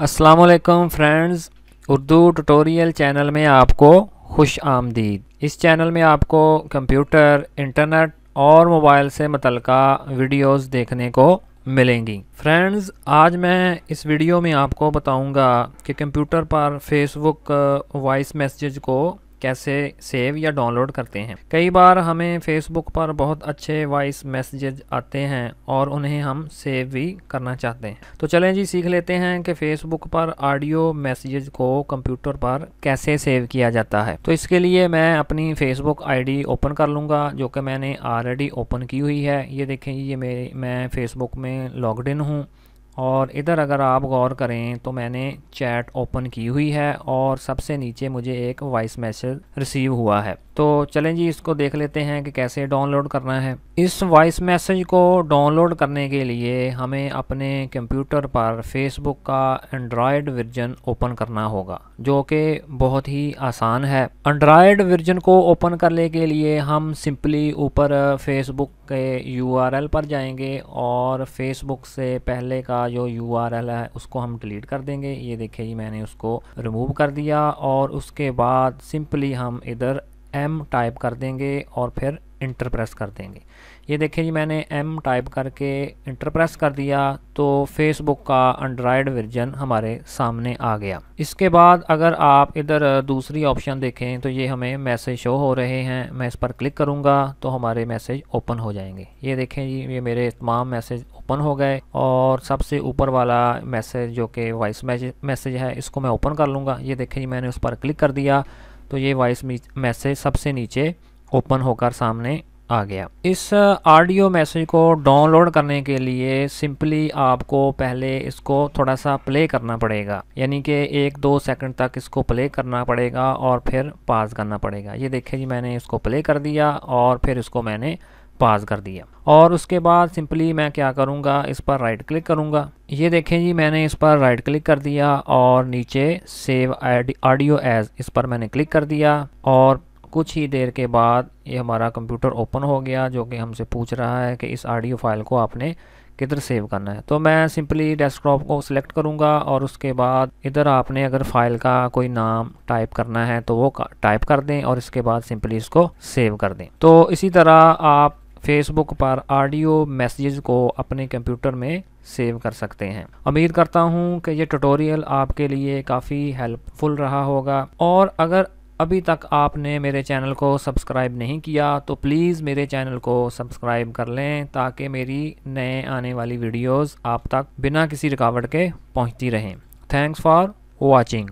अस्सलाम वालेकुम friends, Urdu tutorial channel में आपको खुश आमदीद। इस चैनल में आपको कंप्यूटर, इंटरनेट और मोबाइल से मुतल्लिका वीडियोस देखने को मिलेंगी। फ्रेंड्स, आज मैं इस वीडियो में आपको बताऊंगा कि कंप्यूटर पर फेसबुक वॉइस मैसेज को कैसे सेव या डाउनलोड करते हैं। कई बार हमें फेसबुक पर बहुत अच्छे वॉइस मैसेजेस आते हैं और उन्हें हम सेव भी करना चाहते हैं। तो चलें जी, सीख लेते हैं कि फेसबुक पर ऑडियो मैसेजेस को कंप्यूटर पर कैसे सेव किया जाता है। तो इसके लिए मैं अपनी फेसबुक आईडी ओपन कर लूँगा, जो कि मैंने ऑलरेडी ओपन की हुई है। ये देखें, ये मैं फेसबुक में लॉग्ड इन हूँ और इधर अगर आप गौर करें तो मैंने चैट ओपन की हुई है और सबसे नीचे मुझे एक वॉइस मैसेज रिसीव हुआ है। तो चलें जी, इसको देख लेते हैं कि कैसे डाउनलोड करना है। इस वॉइस मैसेज को डाउनलोड करने के लिए हमें अपने कंप्यूटर पर फेसबुक का एंड्रॉयड वर्जन ओपन करना होगा, जो कि बहुत ही आसान है। एंड्रॉयड वर्जन को ओपन करने के लिए हम सिंपली ऊपर फेसबुक के URL पर जाएंगे और फेसबुक से पहले का जो URL है उसको हम डिलीट कर देंगे। ये देखिए जी, मैंने उसको रिमूव कर दिया और उसके बाद सिंपली हम इधर M टाइप कर देंगे और फिर इंटर प्रेस कर देंगे। ये देखिए जी, मैंने M टाइप करके इंटर प्रेस कर दिया तो फेसबुक का एंड्रॉयड वर्जन हमारे सामने आ गया। इसके बाद अगर आप इधर दूसरी ऑप्शन देखें तो ये हमें मैसेज शो हो रहे हैं। मैं इस पर क्लिक करूंगा तो हमारे मैसेज ओपन हो जाएंगे। ये देखें जी, ये मेरे तमाम मैसेज ओपन हो गए और सबसे ऊपर वाला मैसेज जो कि वॉइस मैसेज है, इसको मैं ओपन कर लूँगा। ये देखें जी, मैंने उस पर क्लिक कर दिया तो ये वॉइस मैसेज सबसे नीचे ओपन होकर सामने आ गया। इस ऑडियो मैसेज को डाउनलोड करने के लिए सिंपली आपको पहले इसको थोड़ा सा प्ले करना पड़ेगा, यानी कि 1-2 सेकंड तक इसको प्ले करना पड़ेगा और फिर पॉज करना पड़ेगा। ये देखिए जी, मैंने इसको प्ले कर दिया और फिर इसको मैंने पॉज कर दिया और उसके बाद सिंपली मैं क्या करूँगा, इस पर राइट क्लिक करूँगा। ये देखें जी, मैंने इस पर राइट क्लिक कर दिया और नीचे सेव ऑडियो एज, इस पर मैंने क्लिक कर दिया और कुछ ही देर के बाद ये हमारा कंप्यूटर ओपन हो गया, जो कि हमसे पूछ रहा है कि इस ऑडियो फाइल को आपने किधर सेव करना है। तो मैं सिंपली डेस्कटॉप को सिलेक्ट करूंगा और उसके बाद इधर आपने अगर फाइल का कोई नाम टाइप करना है तो वो टाइप कर दें और इसके बाद सिंपली इसको सेव कर दें। तो इसी तरह आप फेसबुक पर ऑडियो मैसेजेस को अपने कंप्यूटर में सेव कर सकते हैं। उम्मीद करता हूं कि ये ट्यूटोरियल आपके लिए काफ़ी हेल्पफुल रहा होगा और अगर अभी तक आपने मेरे चैनल को सब्सक्राइब नहीं किया तो प्लीज़ मेरे चैनल को सब्सक्राइब कर लें, ताकि मेरी नए आने वाली वीडियोस आप तक बिना किसी रुकावट के पहुंचती रहें। Thanks for watching.